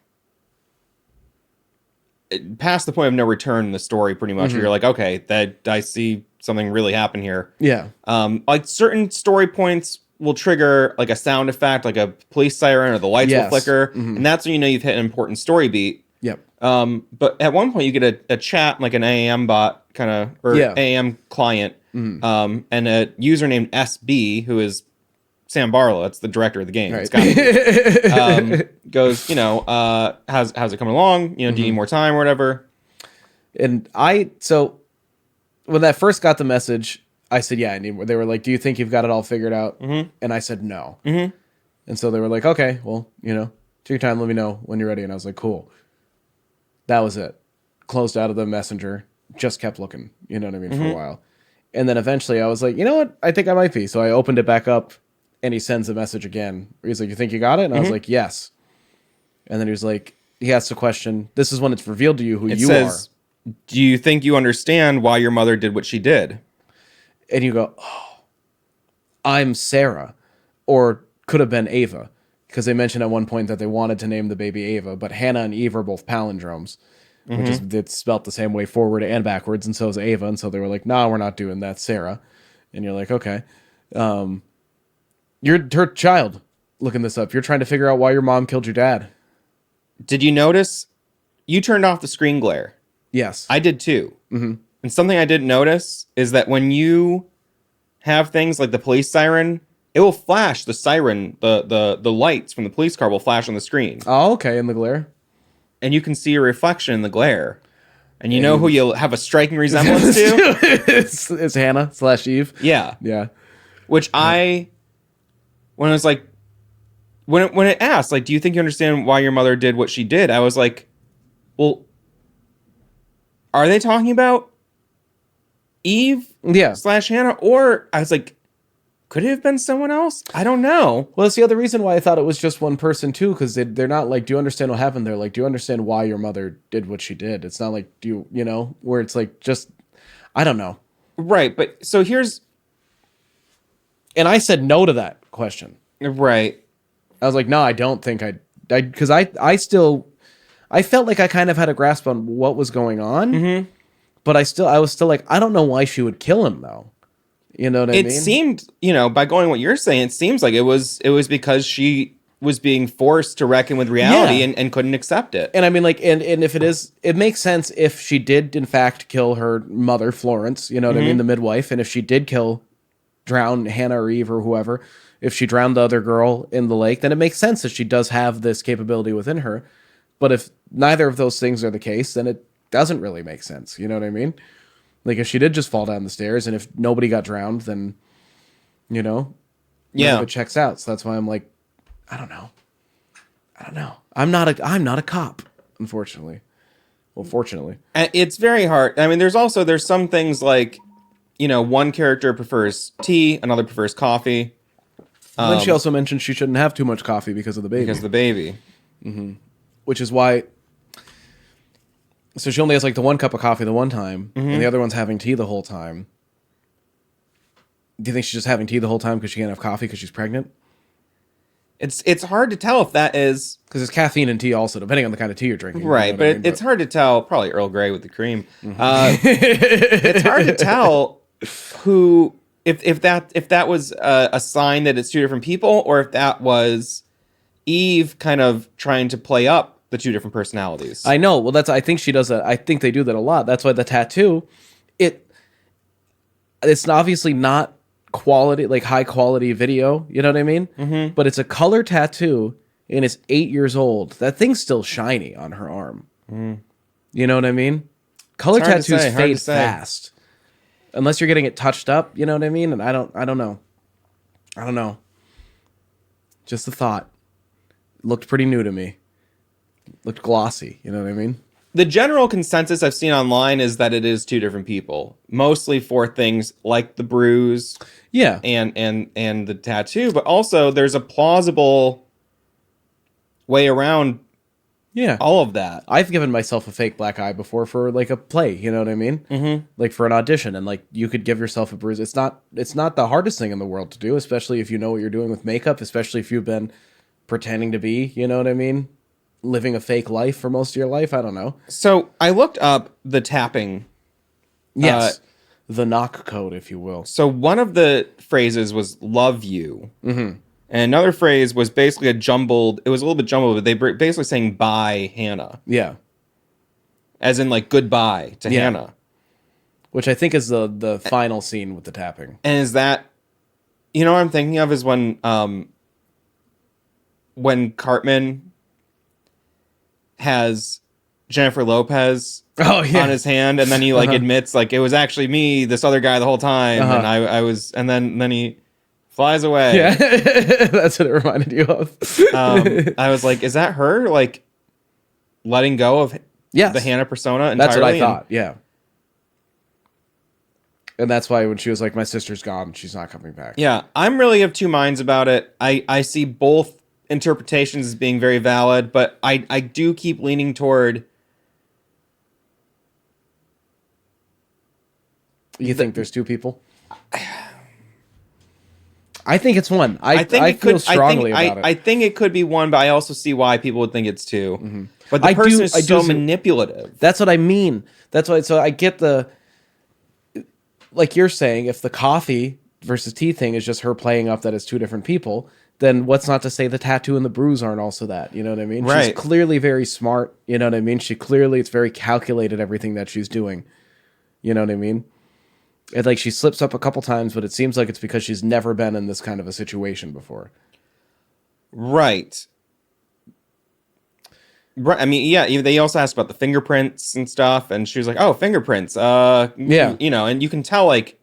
past the point of no return in the story, pretty much, where you're like, okay, that I see something really happen here. yeah, Like certain story points will trigger like a sound effect, like a police siren, or the lights will Yes. flicker, and that's when you know you've hit an important story beat. yep, But at one point, you get a chat, like an AAM bot kind of, or Yeah. AAM client, and a user named SB, who is Sam Barlow, that's the director of the game. Right. It's gotta be. Goes, you know, how's it coming along? You know, do you need more time or whatever? And so when I first got the message, I said, yeah, I need more. They were like, do you think you've got it all figured out? And I said, no. And so they were like, okay, well, you know, take your time. Let me know when you're ready. And I was like, cool. That was it. Closed out of the messenger. Just kept looking, you know what I mean, for a while. And then eventually I was like, you know what? I think I might be. So I opened it back up and he sends a message again. He's like, you think you got it? And I was like, yes. And then he was like, he asked the question, this is when it's revealed to you who It you says, do you think you understand why your mother did what she did? are. And you go, oh, I'm Sarah. Or could have been Ava. Because they mentioned at one point that they wanted to name the baby Ava, but Hannah and Eve are both palindromes, which is it's spelt the same way forward and backwards, and so is Ava. And so they were like, "No, we're not doing that, Sarah." And you're like, "Okay, you're her child looking this up. You're trying to figure out why your mom killed your dad." Did you notice you turned off the screen glare? Yes, I did too. And something I didn't notice is that when you have things like the police siren, it will flash the siren, the lights from the police car will flash on the screen. Oh, okay, in the glare. And you can see a reflection in the glare. And you know who you'll have a striking resemblance to? it's Hannah / Eve. Yeah. Yeah. Which when I was like, when it asked, like, do you think you understand why your mother did what she did? I was like, well, are they talking about Eve? Yeah. / Hannah? Or I was like, could it have been someone else? I don't know. Well, that's the other reason why I thought it was just one person too, because they're not like, do you understand what happened? They're like, do you understand why your mother did what she did? It's not like, do you know, where it's like just, I don't know. Right, but so here's... And I said no to that question. Right. I was like, no, I don't think because I felt like I kind of had a grasp on what was going on, but I was still like, I don't know why she would kill him though. You know what I mean? It seemed, by going what you're saying, it seems like it was because she was being forced to reckon with reality and couldn't accept it. And I mean, like, and if it makes sense if she did in fact kill her mother, Florence, you know what I mean, the midwife, and if she did drown Hannah or Eve or whoever, if she drowned the other girl in the lake, then it makes sense that she does have this capability within her. But if neither of those things are the case, then it doesn't really make sense. You know what I mean? Like, if she did just fall down the stairs and if nobody got drowned, then, none of it checks out. So that's why I'm like, I don't know. I'm not a cop, unfortunately. Well, fortunately. It's very hard. I mean, there's some things like, one character prefers tea, another prefers coffee. And then she also mentioned she shouldn't have too much coffee because of the baby. Because of the baby. Which is why... So she only has like the one cup of coffee the one time, and the other one's having tea the whole time. Do you think she's just having tea the whole time because she can't have coffee because she's pregnant? It's hard to tell if that is... Because there's caffeine in tea also, depending on the kind of tea you're drinking. Right, but it's hard to tell. Probably Earl Grey with the cream. It's hard to tell who... If that was a sign that it's two different people, or if that was Eve kind of trying to play up the two different personalities. I know. Well, I think she does that. I think they do that a lot. That's why the tattoo, it's obviously not quality, like high quality video. You know what I mean? But it's a color tattoo, and it's 8 years old. That thing's still shiny on her arm. You know what I mean? Color tattoos fade fast, unless you're getting it touched up. You know what I mean? And I don't know. Just a thought. It looked pretty new to me. Looked glossy, you know what I mean? The general consensus I've seen online is that it is two different people, mostly for things like the bruise, and the tattoo, but also there's a plausible way around, all of that. I've given myself a fake black eye before for like a play, you know what I mean? Like for an audition, and like you could give yourself a bruise. It's not the hardest thing in the world to do, especially if you know what you're doing with makeup, especially if you've been pretending to be, you know what I mean? Living a fake life for most of your life. I don't know. So I looked up the tapping. Yes. The knock code, if you will. So one of the phrases was love you. And another phrase was basically it was a little bit jumbled, but they were basically saying bye, Hannah. Yeah. As in like goodbye to Hannah. Which I think is the final scene with the tapping. And is that, what I'm thinking of is when Cartman has Jennifer Lopez on his hand, and then he admits like it was actually me, this other guy the whole time, and I was, and then he flies away. Yeah, that's what it reminded you of. I was like, is that her like letting go of the Hannah persona entirely? That's what I thought. Yeah, and that's why when she was like, my sister's gone, she's not coming back. Yeah, I'm really of two minds about it. I see both interpretations as being very valid, but I do keep leaning toward... You think there's two people? I think it's one. I feel strongly about it. I think it could be one, but I also see why people would think it's two. But the person is so manipulative. That's what I mean. That's why. So I get the, like you're saying, if the coffee versus tea thing is just her playing up that it's two different people, then what's not to say the tattoo and the bruise aren't also that? You know what I mean? Right. She's clearly very smart. You know what I mean? It's very calculated, everything that she's doing. You know what I mean? And like she slips up a couple times, but it seems like it's because she's never been in this kind of a situation before. Right. I mean, yeah, they also asked about the fingerprints and stuff, and she was like, oh, fingerprints. Yeah. You know, and you can tell, like,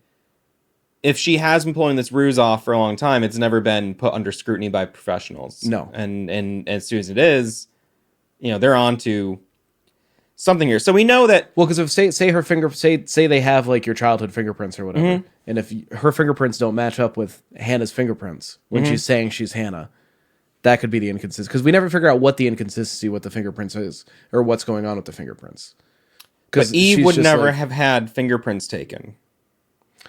if she has been pulling this ruse off for a long time, it's never been put under scrutiny by professionals. No. And as soon as it is, you know, they're on to something here. So we know that... Well, because if say they have like your childhood fingerprints or whatever, and if her fingerprints don't match up with Hannah's fingerprints when she's saying she's Hannah, that could be the inconsistency. Because we never figure out what the inconsistency with the fingerprints is or what's going on with the fingerprints. But Eve would never have had fingerprints taken.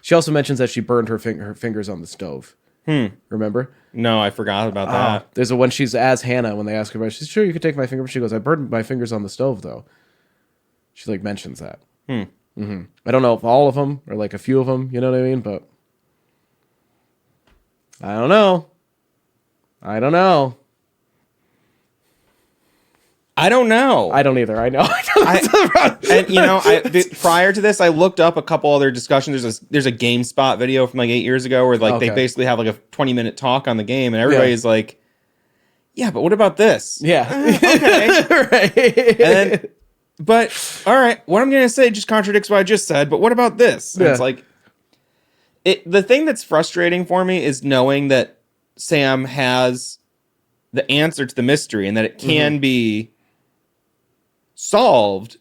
She also mentions that she burned her fingers on the stove. Remember? No, I forgot about that. There's when she's as Hannah, when they ask her about it, she's sure you could take my fingerprints. She goes, I burned my fingers on the stove, though. She like mentions that. I don't know if all of them or like a few of them, you know what I mean? But I don't know. I don't know. I don't either. I know. And you know, prior to this, I looked up a couple other discussions. There's a GameSpot video from like 8 years ago where like they basically have like a 20-minute talk on the game, and everybody's like, "Yeah, but what about this?" Yeah. Okay. Right. And then, but all right, what I'm gonna say just contradicts what I just said. But what about this? And it's like, the thing that's frustrating for me is knowing that Sam has the answer to the mystery and that it can be solved.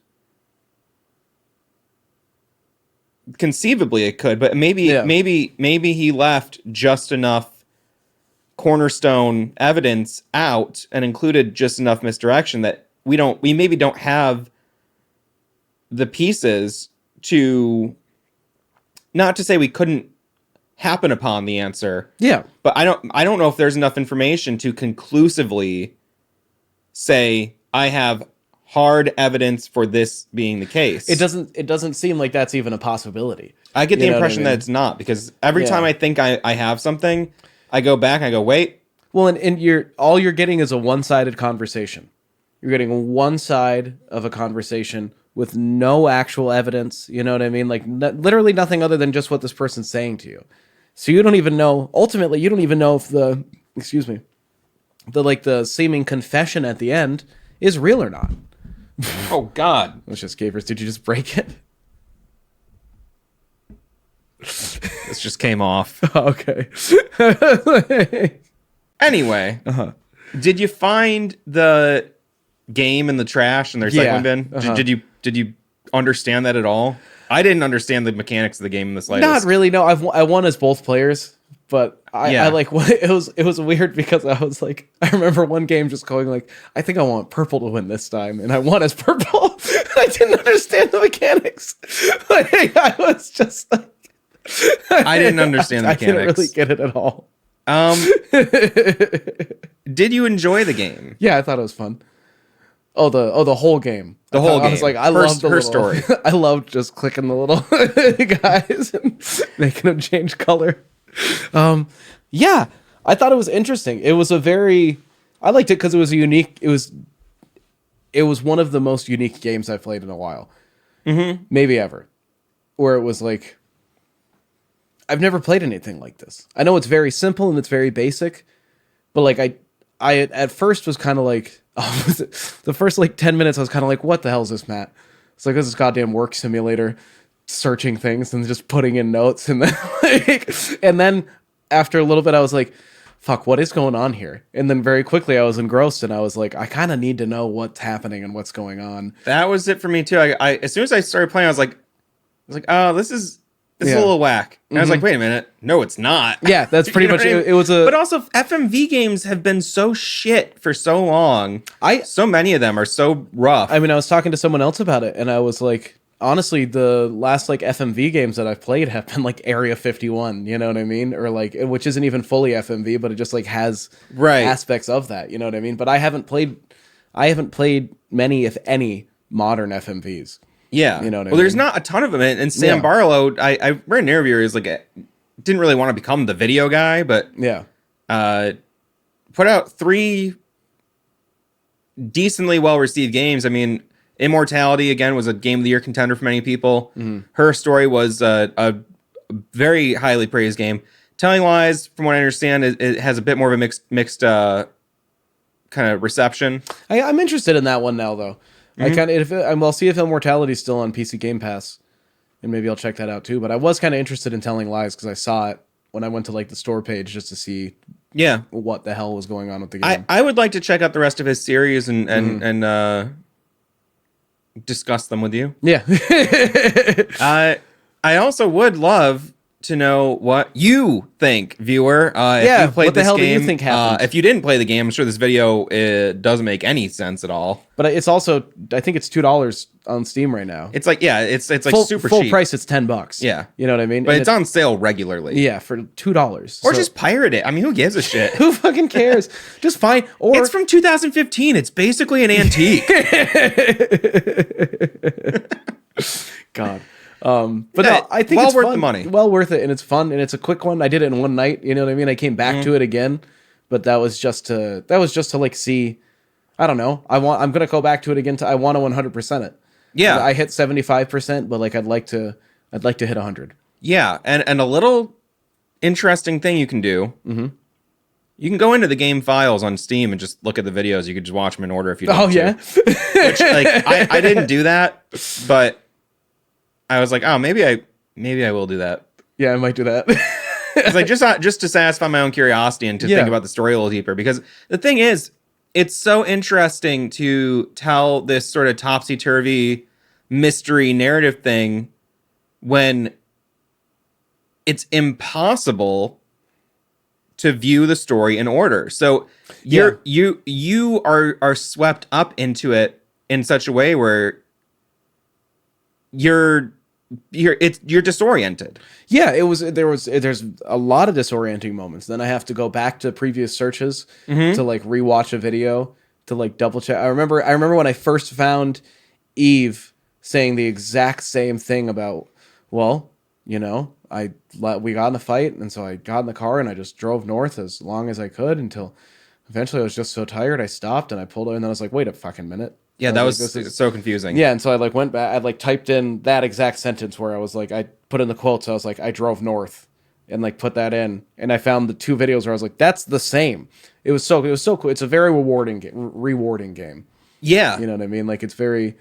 Conceivably it could, but maybe he left just enough cornerstone evidence out and included just enough misdirection that we maybe don't have the pieces to, not to say we couldn't happen upon the answer. Yeah. But I don't know if there's enough information to conclusively say I have hard evidence for this being the case. It doesn't seem like that's even a possibility. I get the impression that it's not, because every time I think I have something, I go back and I go, wait. Well, and all you're getting is a one-sided conversation. You're getting one side of a conversation with no actual evidence, you know what I mean? Like literally nothing other than just what this person's saying to you. So you don't even know, ultimately, you don't even know if the seeming confession at the end is real or not. Oh, God. Let's just Gavers. Did you just break it? This just came off. Okay. Anyway, did you find the game in the trash in their recycling bin? Did you understand that at all? I didn't understand the mechanics of the game in the slightest. Not really. No, I won as both players, but I like it was weird because I was like, I remember one game just going like, I think I want purple to win this time, and I won as purple. I didn't understand the mechanics. Like, I was just like, I didn't understand the mechanics. I didn't really get it at all. Did you enjoy the game? Yeah, I thought it was fun. Oh, the whole game. The whole game. I was like, I loved her story. I loved just clicking the little guys and making them change color. Yeah, I thought it was interesting. It was I liked it because it was unique. It was one of the most unique games I've played in a while. Maybe ever. Where it was like, I've never played anything like this. I know it's very simple and it's very basic, but like I at first was kind of like, the first like 10 minutes I was kind of like, what the hell is this, Matt? It's like, this is goddamn work simulator, searching things and just putting in notes, and then after a little bit I was like, fuck, what is going on here? And then very quickly I was engrossed and I was like, I kind of need to know what's happening and what's going on. That was it for me too. I as soon as I started playing, I was like, oh, this is a little whack. And I was like, wait a minute. No, it's not. Yeah, that's pretty much it. It was But also, FMV games have been so shit for so long. So many of them are so rough. I mean, I was talking to someone else about it, and I was like, honestly, the last like FMV games that I've played have been like Area 51, you know what I mean? Or like, which isn't even fully FMV, but it just like has Right. aspects of that, you know what I mean? But I haven't played many, if any, modern FMVs. Yeah. You know what I Well, there's mean? not a ton of them. And Sam Yeah. Barlow, I read an interview where he was like, didn't really want to become the video guy, but Yeah. put out 3 decently well-received games. I mean, Immortality, again, was a Game of the Year contender for many people. Her Story was a very highly praised game. Telling Lies, from what I understand, it has a bit more of a mixed kind of reception. I'm interested in that one now, though. I kind of, I'll see if Immortality is still on PC Game Pass, and maybe I'll check that out too. But I was kind of interested in Telling Lies because I saw it when I went to like the store page just to see what the hell was going on with the game. I would like to check out the rest of his series and discuss them with you. Yeah. I also would love to know what you think, viewer. Yeah, if you played what the this hell do you game, think happened? if you didn't play the game, I'm sure this video doesn't make any sense at all. But it's also, I think it's $2 on Steam right now. It's like, yeah, it's like super full cheap. price. It's $10. Yeah. You know what I mean? But And it's on sale regularly. yeah, for $2. Or just pirate it. I mean, who gives a shit? who fucking cares? Just fine. Or It's from 2015. It's basically an antique. God. But Yeah, no, I think well it's worth fun. the money. Well worth it, and it's fun, and it's a quick one. I did it in one night. You know what I mean? I came back to it again, but that was just to like see. I don't know. I'm gonna go back to it again. I want to 100% it. Yeah. I hit 75%, but like I'd like to hit 100. Yeah, and a little interesting thing you can do. You can go into the game files on Steam and just look at the videos. You could just watch them in order if you want to. Which, like, I didn't do that, but I was like, oh, maybe I will do that. Yeah, I might do that. It's like just to satisfy my own curiosity and to think about the story a little deeper. Because the thing is, it's so interesting to tell this sort of topsy-turvy mystery narrative thing when it's impossible to view the story in order. So you are swept up into it in such a way where you're disoriented. Yeah, there's a lot of disorienting moments. Then I have to go back to previous searches to like rewatch a video to like double check. I remember when I first found Eve saying the exact same thing about, well, you know, we got in a fight, and so I got in the car and I just drove north as long as I could until eventually I was just so tired I stopped and I pulled over, and then I was like, wait a fucking minute. Yeah, that was so confusing. Yeah, and so I like went back. I like typed in that exact sentence where I was like, I put in the quotes. I was like, I drove north, and like put that in, and I found the 2 videos where I was like, that's the same. It was so cool. It's a very rewarding game. Yeah, You know what I mean? Like it's very,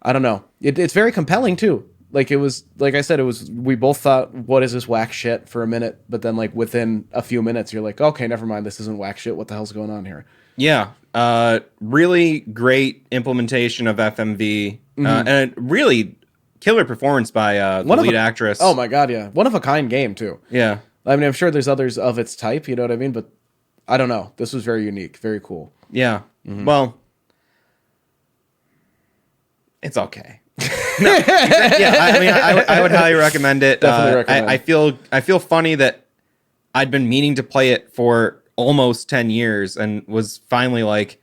I don't know. It's very compelling too. Like it was, like I said, we both thought, what is this whack shit for a minute? But then like within a few minutes, you're like, okay, never mind. This isn't whack shit. What the hell's going on here? Yeah. Really great implementation of FMV, and a really killer performance by the lead actress. Oh my god, yeah, one of a kind game too. Yeah. I mean, I'm sure there's others of its type. You know what I mean? But I don't know. This was very unique, very cool. Yeah. Well, it's okay. No, yeah. I mean, I would highly recommend it. Definitely recommend. I feel funny that I'd been meaning to play it for almost 10 years and was finally like,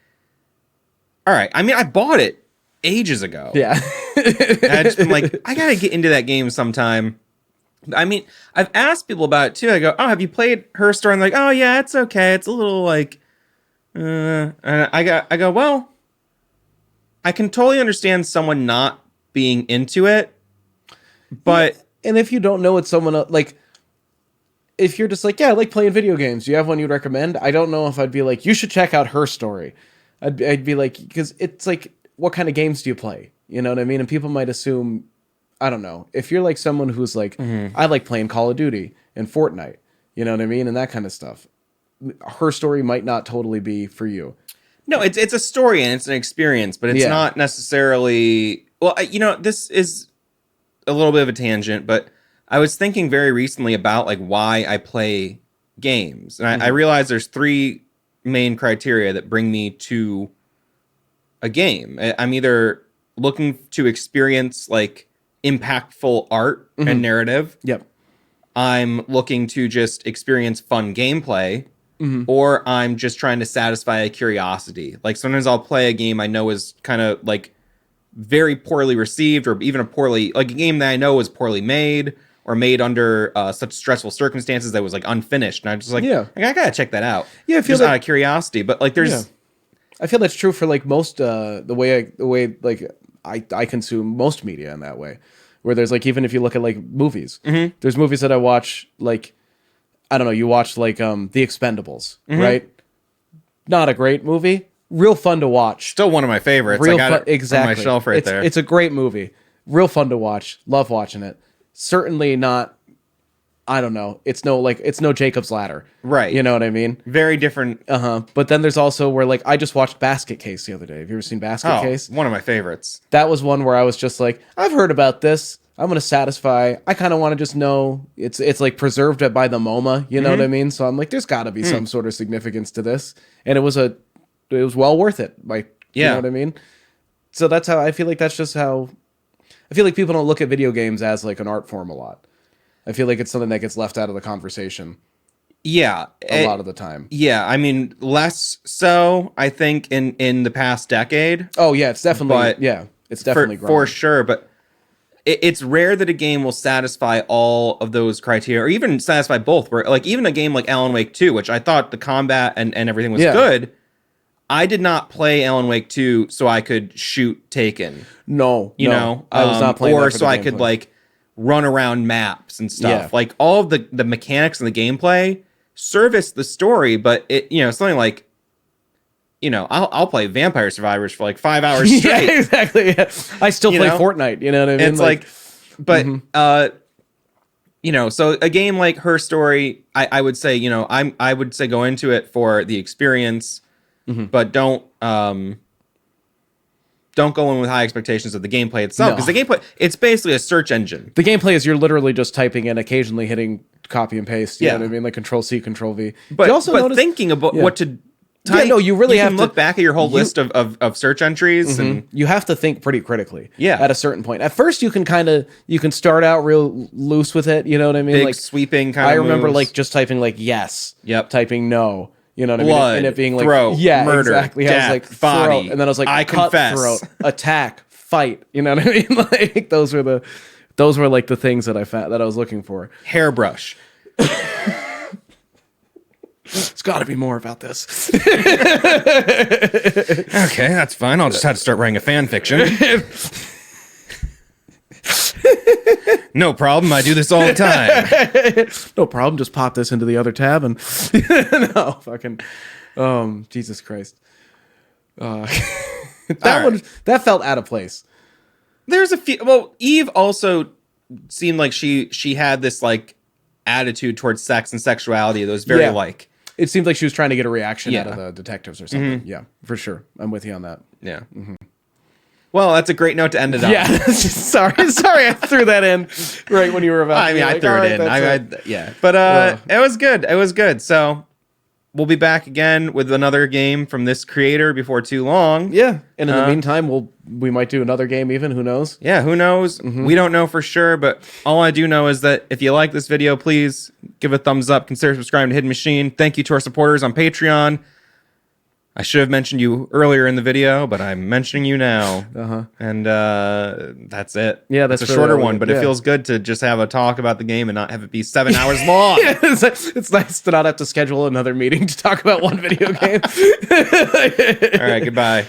all right. I mean, I bought it ages ago. Yeah. And I just been like, I gotta get into that game sometime. I mean, I've asked people about it too. I go, oh, have you played Her Story? And they're like, oh yeah, it's okay. It's a little like, and I go, well, I can totally understand someone not being into it, but and if you don't know it's someone else, like, if you're just like, yeah, I like playing video games, do you have one you'd recommend? I don't know if I'd be like, you should check out Her Story. I'd be like, because it's like, what kind of games do you play? You know what I mean? And people might assume, I don't know, if you're like someone who's like, I like playing Call of Duty and Fortnite, you know what I mean? And that kind of stuff. Her Story might not totally be for you. no, it's a story and it's an experience, but it's not necessarily. Well, you know, this is a little bit of a tangent, but I was thinking very recently about like why I play games, and I realized there's 3 main criteria that bring me to a game. I'm either looking to experience like impactful art and narrative. Yep. I'm looking to just experience fun gameplay, or I'm just trying to satisfy a curiosity. Like sometimes I'll play a game I know is kind of like very poorly received, or even a game that I know is poorly made or made under such stressful circumstances that was like unfinished. And I'm just like, I gotta check that out. Yeah, I feel just out of curiosity. But like there's I feel that's true for like most the way like I consume most media in that way. Where there's like, even if you look at like movies, there's movies that I watch, like, I don't know, you watch like The Expendables, right? Not a great movie, real fun to watch. Still one of my favorites. I got it on my shelf right there. It's a great movie, real fun to watch. Love watching it. Certainly not, I don't know, it's no Jacob's Ladder. Right. You know what I mean? Very different. But then there's also where like, I just watched Basket Case the other day. Have you ever seen Basket Case? One of my favorites. That was one where I was just like, I've heard about this. I'm going to satisfy. I kind of want to just know it's like preserved by the MoMA. You know what I mean? So I'm like, there's got to be some sort of significance to this. And it was well worth it. Like, you know what I mean? So that's how I feel like that's just how I feel like people don't look at video games as like an art form a lot. I feel like it's something that gets left out of the conversation. Yeah. A lot of the time. Yeah. I mean, less so, I think, in the past decade. Oh, yeah. It's definitely, it's definitely growing. For sure. But it's rare that a game will satisfy all of those criteria, or even satisfy both. Where like even a game like Alan Wake 2, which I thought the combat and everything was good. I did not play Alan Wake 2 so I could shoot Taken. No, you know, I was not playing, or so I could like run around maps and stuff. Yeah. Like all of the mechanics and the gameplay service the story, but it, you know, something like, you know, I'll play Vampire Survivors for like 5 hours straight. Yeah, exactly. Yeah. I still play Fortnite. You know what I mean? It's like but you know, so a game like Her Story, I would say, you know, I would say go into it for the experience, but don't go in with high expectations of the gameplay itself, because the gameplay, it's basically a search engine. The gameplay is you're literally just typing in, occasionally hitting copy and paste. You know what I mean? Like Control C, Control V. But you also notice, thinking about what to type, you really have to look back at your whole list of search entries, and you have to think pretty critically. Yeah. At a certain point. At first, you can start out real loose with it. You know what I mean? Big like sweeping kind of. I remember moves. like just typing like yes. Yep. Typing no. You know what Blood, I mean? And it being like throat, murder, exactly. Death, I was like body, throat, and then I was like I cut confess. throat, attack, fight. You know what I mean? Like those were like the things that I found that I was looking for. Hairbrush. It's got to be more about this. Okay, that's fine. I'll just have to start writing a fan fiction. No problem. I do this all the time. No problem. Just pop this into the other tab and no fucking. Jesus Christ. That felt out of place. There's a few. Well, Eve also seemed like she had this like attitude towards sex and sexuality that was very like. It seemed like she was trying to get a reaction out of the detectives or something. Yeah, for sure. I'm with you on that. Yeah. Well, that's a great note to end it on. Yeah. sorry, I threw that in right when you were about. I mean, I threw it in. Yeah, but it was good. It was good. So we'll be back again with another game from this creator before too long. Yeah, and in the meantime, we might do another game. Even who knows? Yeah, who knows? We don't know for sure, but all I do know is that if you like this video, please give a thumbs up. Consider subscribing to Hidden Machine. Thank you to our supporters on Patreon. I should have mentioned you earlier in the video, but I'm mentioning you now. And that's it. Yeah, that's a shorter one, but it feels good to just have a talk about the game and not have it be 7 hours long. It's nice to not have to schedule another meeting to talk about one video game. All right, goodbye.